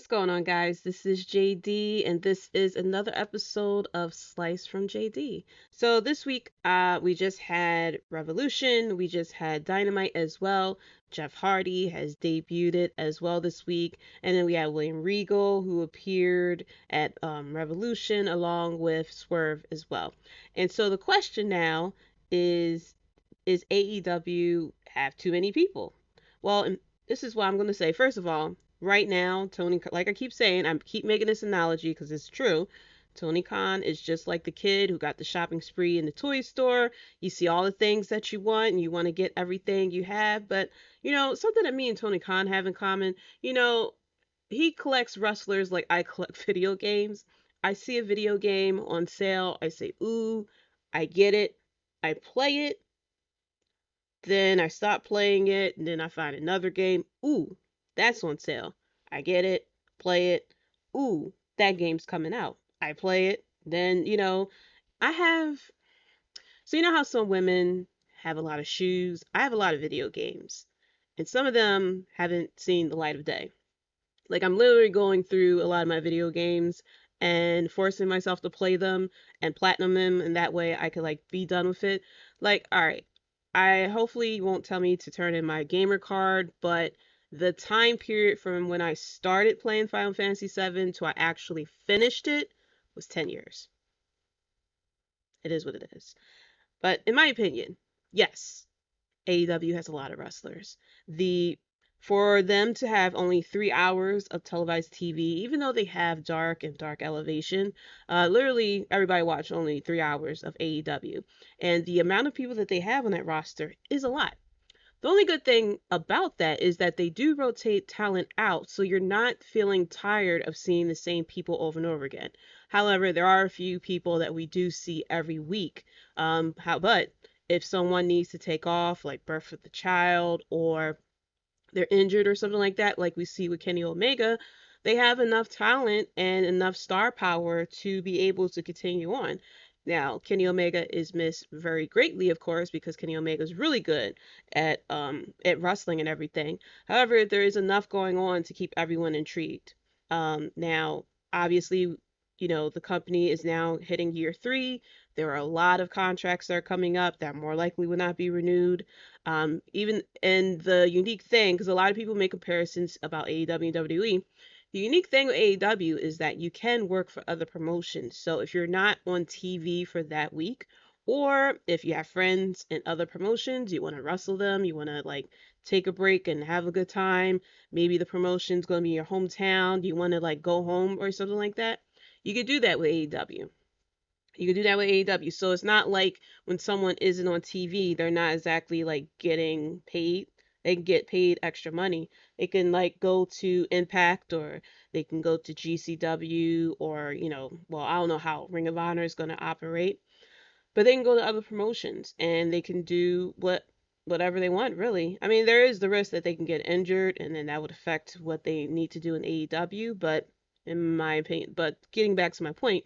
going on, guys? This is JD, and this is another episode of Slice from JD. So this week, we just had Revolution, we just had Dynamite as well. Jeff Hardy has debuted it as well this week, and then we had William Regal who appeared at Revolution along with Swerve as well. And so the question now is: Is AEW have too many people? Well, and this is what I'm going to say. First of all, right now, Tony, like I keep saying, I keep making this analogy because it's true. Tony Khan is just like the kid who got the shopping spree in the toy store. You see all the things that you want and you want to get everything you have. But, something that me and Tony Khan have in common, you know, he collects wrestlers like I collect video games. I see a video game on sale. I say, ooh, I get it. I play it. Then I stop playing it, and then I find another game. Ooh, that's on sale. I get it, play it. Ooh, that game's coming out. I play it. Then, I have. So, you know how some women have a lot of shoes? I have a lot of video games, and some of them haven't seen the light of day. Like, I'm literally going through a lot of my video games and forcing myself to play them and platinum them, and that way I could, like, be done with it. Like, all right, I hopefully won't tell me to turn in my gamer card, but the time period from when I started playing Final Fantasy VII to I actually finished it was 10 years. It is what it is. But in my opinion, yes, AEW has a lot of wrestlers. The For them to have only 3 hours of televised TV, even though they have Dark and Dark Elevation, literally everybody watched only 3 hours of AEW, and the amount of people that they have on that roster is a lot. The only good thing about that is that they do rotate talent out, so you're not feeling tired of seeing the same people over and over again. However, there are a few people that we do see every week. But if someone needs to take off, like birth of the child, or they're injured or something like that, like we see with Kenny Omega, they have enough talent and enough star power to be able to continue on. Now, Kenny Omega is missed very greatly, of course, because Kenny Omega is really good at wrestling and everything. However, there is enough going on to keep everyone intrigued. Now, obviously, the company is now hitting year 3. There are a lot of contracts that are coming up that more likely will not be renewed. Even in the unique thing, because a lot of people make comparisons about AEW and WWE, the unique thing with AEW is that you can work for other promotions. So if you're not on TV for that week, or if you have friends in other promotions, you want to wrestle them, you want to like take a break and have a good time. Maybe the promotion's going to be your hometown. You want to like go home or something like that. You could do that with AEW. You can do that with AEW. So it's not like when someone isn't on TV, they're not exactly like getting paid. They can get paid extra money. They can like go to Impact, or they can go to GCW, or, well, I don't know how Ring of Honor is going to operate, but they can go to other promotions and they can do whatever they want, really. I mean, there is the risk that they can get injured and then that would affect what they need to do in AEW, but in my opinion, but getting back to my point,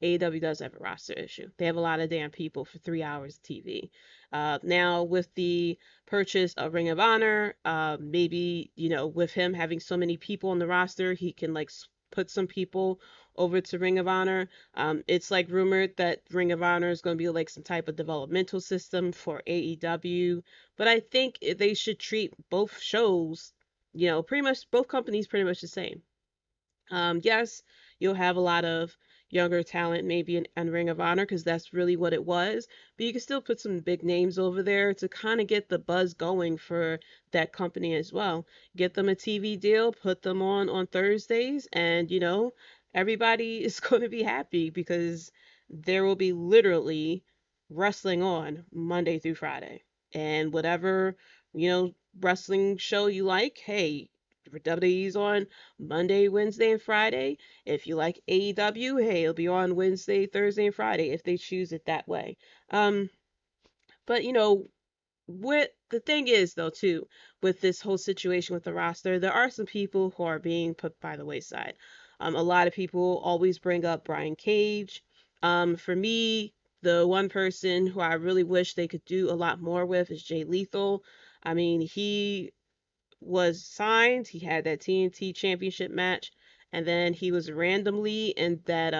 AEW does have a roster issue. They have a lot of damn people for 3 hours of TV. Now, with the purchase of Ring of Honor, maybe, with him having so many people on the roster, he can like put some people over to Ring of Honor. It's like rumored that Ring of Honor is going to be like some type of developmental system for AEW. But I think they should treat both shows, pretty much both companies pretty much the same. Yes, you'll have a lot of younger talent maybe in Ring of Honor because that's really what it was, but you can still put some big names over there to kind of get the buzz going for that company as well. Get them a TV deal, put them on Thursdays, and everybody is going to be happy because there will be literally wrestling on Monday through Friday. And whatever, wrestling show you like, hey, WWE's on Monday, Wednesday, and Friday. If you like AEW, hey, it'll be on Wednesday, Thursday, and Friday if they choose it that way. But what the thing is though too, with this whole situation with the roster, there are some people who are being put by the wayside. A lot of people always bring up Brian Cage. For me, the one person who I really wish they could do a lot more with is Jay Lethal. I mean, he was signed, he had that TNT championship match, and then he was randomly in that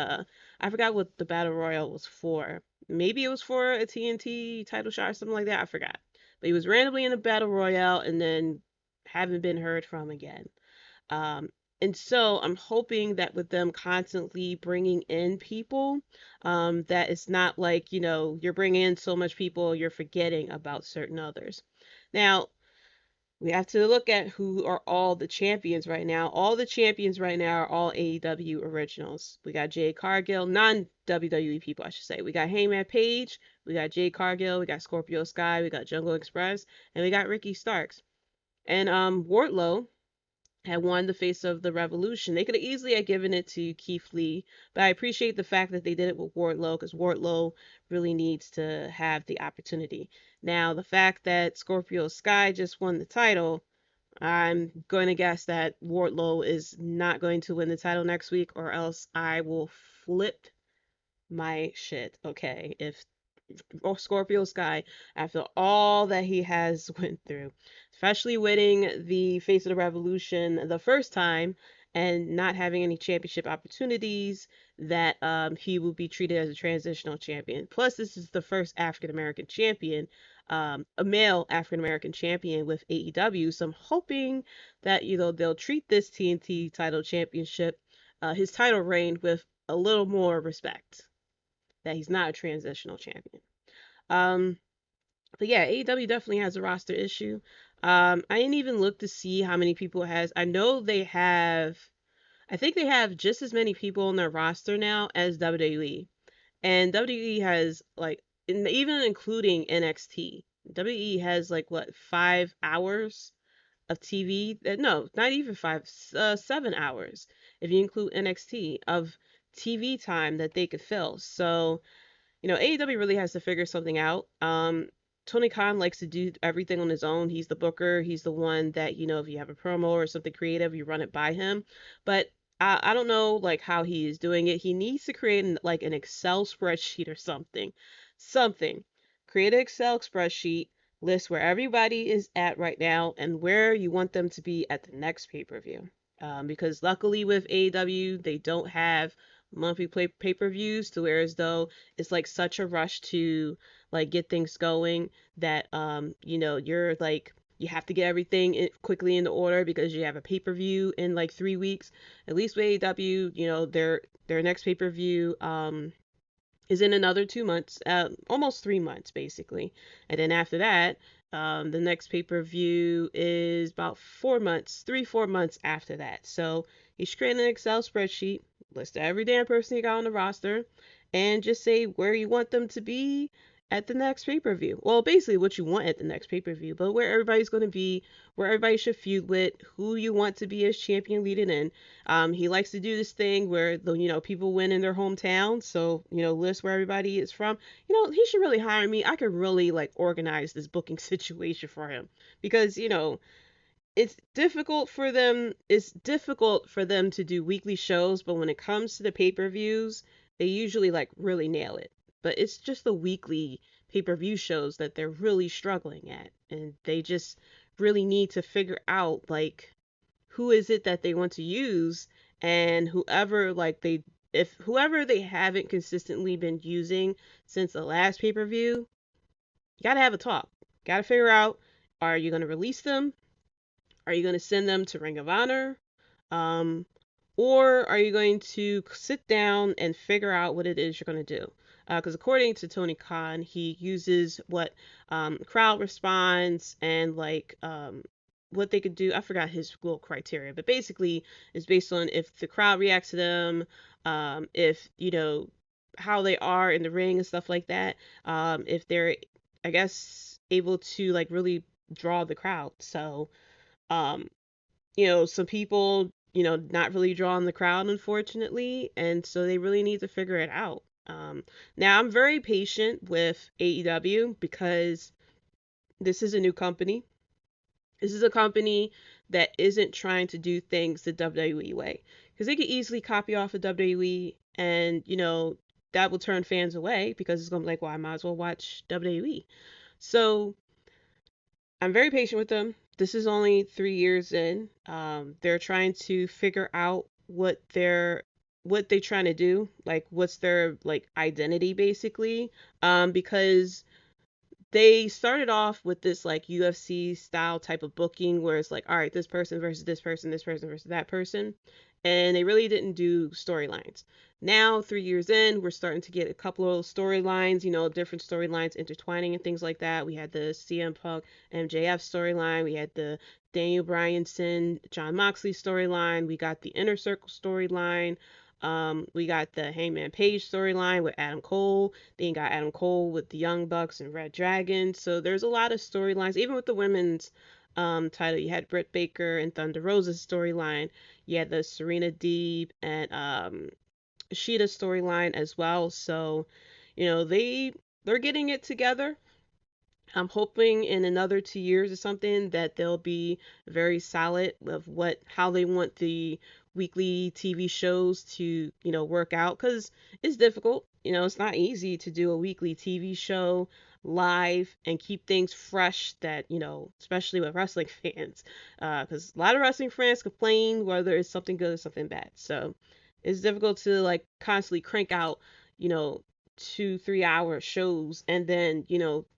I forgot what the battle royal was for. Maybe it was for a TNT title shot or something like that. I forgot. But he was randomly in a battle royale and then haven't been heard from again. Um, and so I'm hoping that with them constantly bringing in people, that it's not like, you're bringing in so much people, you're forgetting about certain others. Now, we have to look at who are all the champions right now. All the champions right now are all AEW originals. We got Jade Cargill, non WWE people, I should say. We got Heyman Page, we got Jade Cargill, we got Scorpio Sky, we got Jungle Express, and we got Ricky Starks. And Wardlow had won the face of the revolution. They could have easily have given it to Keith Lee, but I appreciate the fact that they did it with Wardlow because Wardlow really needs to have the opportunity. Now, the fact that Scorpio Sky just won the title, I'm going to guess that Wardlow is not going to win the title next week, or else I will flip my shit. Okay, if Scorpio Sky, after all that he has went through, especially winning the Face of the Revolution the first time and not having any championship opportunities, that he will be treated as a transitional champion. Plus, this is the first African American champion, a male African American champion with AEW. So I'm hoping that they'll treat this TNT title championship, his title reign, with a little more respect. That he's not a transitional champion. Um, but yeah, AEW definitely has a roster issue. I didn't even look to see how many people it has. I know they have, I think they have just as many people on their roster now as WWE. And WWE has like, even including NXT, WWE has like what, 5 hours of TV? No, not even five, 7 hours if you include NXT of TV time that they could fill. So AEW really has to figure something out. Tony Khan likes to do everything on his own. He's the booker. He's the one that, if you have a promo or something creative, you run it by him. But I don't know like how he is doing it. He needs to create like an Excel spreadsheet or something. Something. Create an Excel spreadsheet, list where everybody is at right now and where you want them to be at the next pay-per-view. Because luckily with AEW, they don't have monthly pay-per-views to where as though it's like such a rush to like get things going that you're like you have to get everything quickly into order because you have a pay-per-view in like 3 weeks. At least with AEW, their next pay-per-view is in another 2 months, almost 3 months basically. And then after that, the next pay per view is about 4 months, 4 months after that. So you should create an Excel spreadsheet, list every damn person you got on the roster, and just say where you want them to be at the next pay per view. Well, basically what you want at the next pay per view, but where everybody's going to be, where everybody should feud with, who you want to be as champion leading in. He likes to do this thing where people win in their hometown, so list where everybody is from. He should really hire me. I could really like organize this booking situation for him because it's difficult for them to do weekly shows, but when it comes to the pay-per-views, they usually like really nail it. But it's just the weekly pay-per-view shows that they're really struggling at, and they just really need to figure out like who is it that they want to use, and whoever they haven't consistently been using since the last pay-per-view, you got to have a talk. Got to figure out, are you going to release them? Are you going to send them to Ring of Honor? Um, or are you going to sit down and figure out what it is you're going to do? Because according to Tony Khan, he uses what crowd response and like what they could do. I forgot his little criteria, but basically it's based on if the crowd reacts to them, if how they are in the ring and stuff like that. If they're, I guess, able to like really draw the crowd. So um, some people, not really drawing the crowd, unfortunately, and so they really need to figure it out. Now, I'm very patient with AEW because this is a new company. This is a company that isn't trying to do things the WWE way. Because they could easily copy off of WWE and, that will turn fans away because it's going to be like, well, I might as well watch WWE. So I'm very patient with them. This is only 3 years in. They're trying to figure out what they trying to do, like what's their like identity basically, because they started off with this like UFC style type of booking where it's like, all right, this person versus this person versus that person. And they really didn't do storylines. Now, 3 years in, we're starting to get a couple of storylines, different storylines intertwining and things like that. We had the CM Punk MJF storyline. We had the Daniel Bryanson, John Moxley storyline. We got the Inner Circle storyline. We got the Hangman Page storyline with Adam Cole. Then you got Adam Cole with the Young Bucks and Red Dragon. So there's a lot of storylines. Even with the women's title, you had Britt Baker and Thunder Rosa's storyline. You had the Serena Deeb and Sheeta storyline as well. So, they're getting it together. I'm hoping in another 2 years or something that they'll be very solid of how they want the weekly TV shows to, work out because it's difficult. It's not easy to do a weekly TV show live and keep things fresh that, especially with wrestling fans. Because a lot of wrestling fans complain whether it's something good or something bad. So it's difficult to like constantly crank out, you know, 2 3 hour shows and then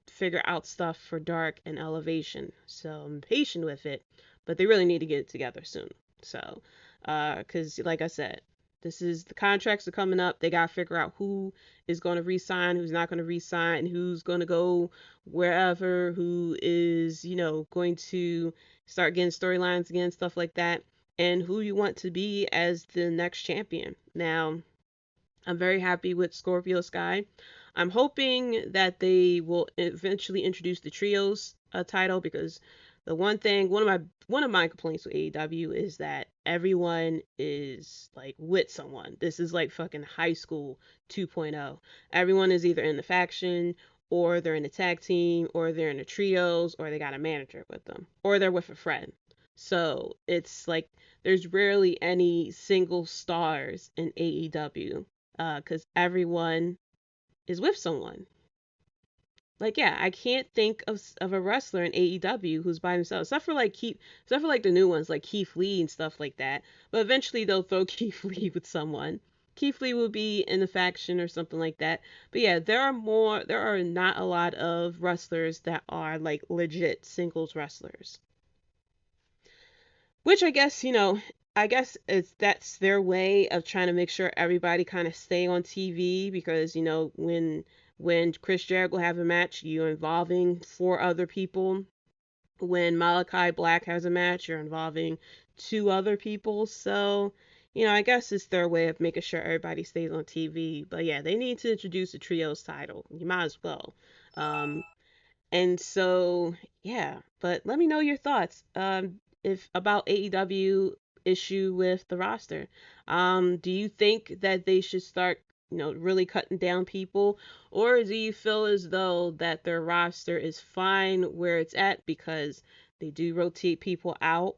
figure out stuff for dark and elevation. So I'm patient with it, but they really need to get it together soon. So because like I said, this is the contracts are coming up. They got to figure out who is going to resign, who's not going to resign, who's going to go wherever, who is going to start getting storylines again, stuff like that, and who you want to be as the next champion. Now I'm very happy with Scorpio Sky. I'm hoping that they will eventually introduce the trios title because the one of my complaints with AEW is that everyone is like with someone. This is like fucking high school 2.0. Everyone is either in the faction or they're in a tag team or they're in the trios or they got a manager with them or they're with a friend. So it's like there's rarely any single stars in AEW because everyone is with someone. Like, yeah, I can't think of a wrestler in AEW who's by themselves, except for like the new ones like Keith Lee and stuff like that. But eventually they'll throw Keith Lee with someone. Keith Lee will be in a faction or something like that. But yeah, there are not a lot of wrestlers that are like legit singles wrestlers. Which I guess that's their way of trying to make sure everybody kind of stay on TV because when Chris Jericho have a match, you're involving four other people. When Malachi Black has a match, you're involving two other people. So, I guess it's their way of making sure everybody stays on TV. But yeah, they need to introduce a trios title. You might as well. Um, and so, yeah, but let me know your thoughts if about AEW issue with the roster. Do you think that they should start, really cutting down people, or do you feel as though that their roster is fine where it's at because they do rotate people out?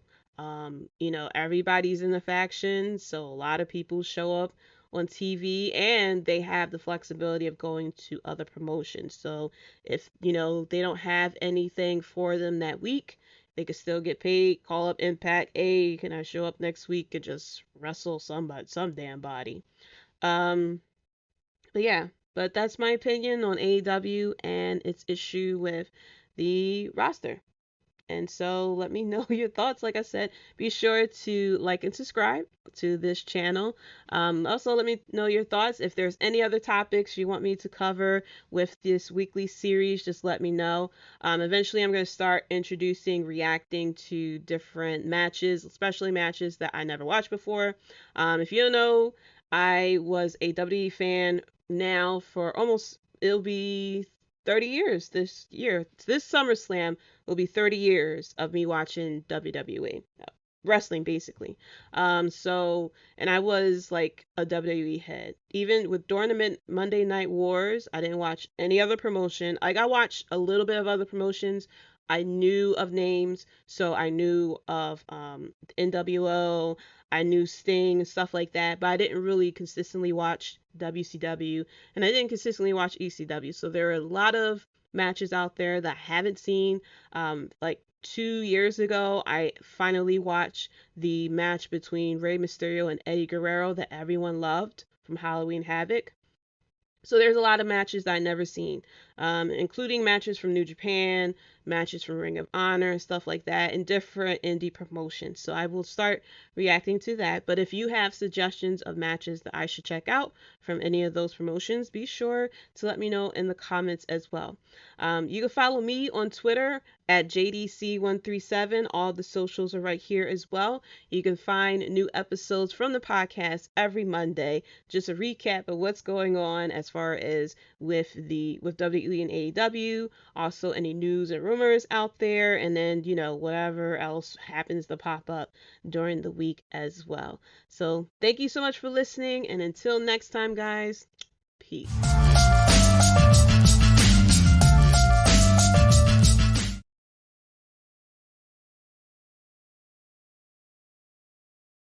Everybody's in the faction, so a lot of people show up on TV and they have the flexibility of going to other promotions. So if, they don't have anything for them that week, they could still get paid, call up Impact, hey, can I show up next week and just wrestle somebody, some damn body. Um, but yeah, but that's my opinion on AEW and its issue with the roster. And so let me know your thoughts. Like I said, be sure to like and subscribe to this channel. Also, let me know your thoughts. If there's any other topics you want me to cover with this weekly series, just let me know. Eventually, I'm going to start introducing, reacting to different matches, especially matches that I never watched before. If you don't know, I was a WWE fan now for it'll be 30 years this year. This SummerSlam will be 30 years of me watching WWE. Wrestling basically. And I was like a WWE head. Even with during the Monday Night Wars, I didn't watch any other promotion. Like I watched a little bit of other promotions. I knew of names, so I knew of NWO, I knew Sting and stuff like that, but I didn't really consistently watch WCW and I didn't consistently watch ECW. So there are a lot of matches out there that I haven't seen. Like 2 years ago, I finally watched the match between Rey Mysterio and Eddie Guerrero that everyone loved from Halloween Havoc. So there's a lot of matches that I never seen, including matches from New Japan, matches from Ring of Honor, and stuff like that, and different indie promotions. So I will start reacting to that. But if you have suggestions of matches that I should check out from any of those promotions, be sure to let me know in the comments as well. You can follow me on Twitter at JDC137. All the socials are right here as well. You can find new episodes from the podcast every Monday. Just a recap of what's going on as far as with WWE and AEW, also any news and rumors out there, and then whatever else happens to pop up during the week as well. So thank you so much for listening, and until next time, guys, peace.